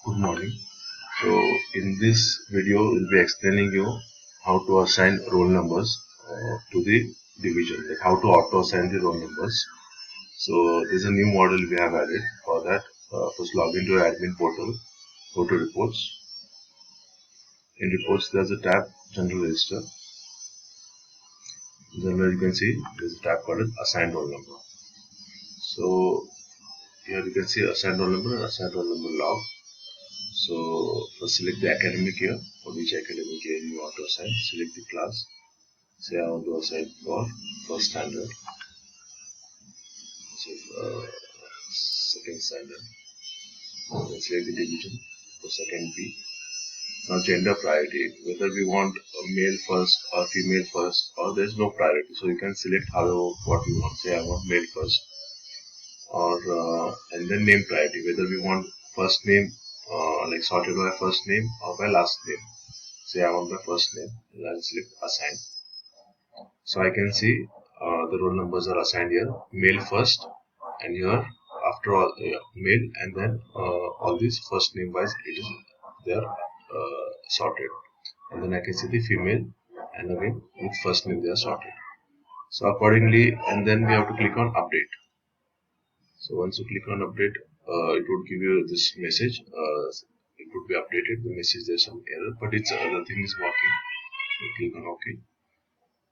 Good morning. So in this video, we'll be explaining you how to assign roll numbers to the division, like how to auto assign the roll numbers. So there's a new model we have added. For that, first log into your admin portal, go to reports. In reports, there's a tab general register. General, you can see there's a tab called assign roll number. So here you can see assign roll number and assign roll number log. So first select the academic year, for which academic year you want to assign. Select the class. Say I want to assign for first standard. So second standard. Then select the division for second B. Now gender priority, whether we want a male first or female first, or there's no priority. So you can select however what you want. Say I want male first, or and then name priority, whether we want first name like sorted by first name or by last name. Say I want my first name, and I'll select assign. So I can see the roll numbers are assigned here, male first, and here after all male, and then all these first name wise they are sorted, and then I can see the female, and again with first name they are sorted. So accordingly, and then we have to click on update. So once you click on update, it would give you this message. It would be updated. The message there's some error, but it's the thing is working. So click on OK.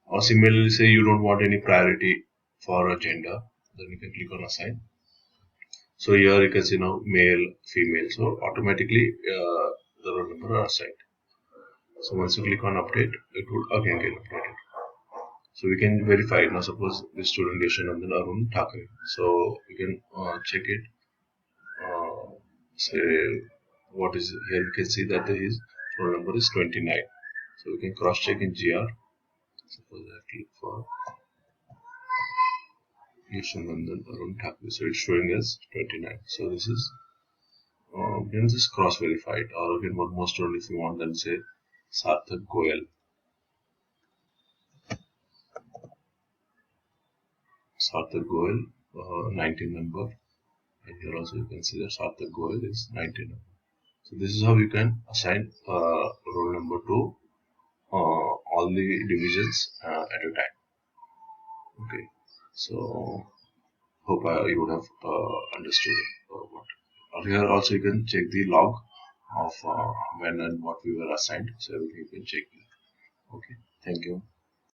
Or similarly, say you don't want any priority for a gender, then you can click on assign. So here you can see now male, female. So automatically the roll number are assigned. So once you click on update, it would again get updated. So we can verify it. Now suppose this student Yashanandan Arun Thakre. So we can check it. Say what is here, you can see that his roll number is 29. So we can cross check in GR. Suppose I click for Yashanandan Arun Thakre. So it's showing as 29. So this is we can just cross verify it, or we can one more student if you want, then say Sarthak Goyal. Sarthak Goyal, 19 number, and here also you can see that Sarthak Goyal is 19 number. So this is how you can assign roll number to all the divisions at a time. Okay, so hope you would have understood what. Here also you can check the log of when and what we were assigned, so everything you can check. Okay, thank you.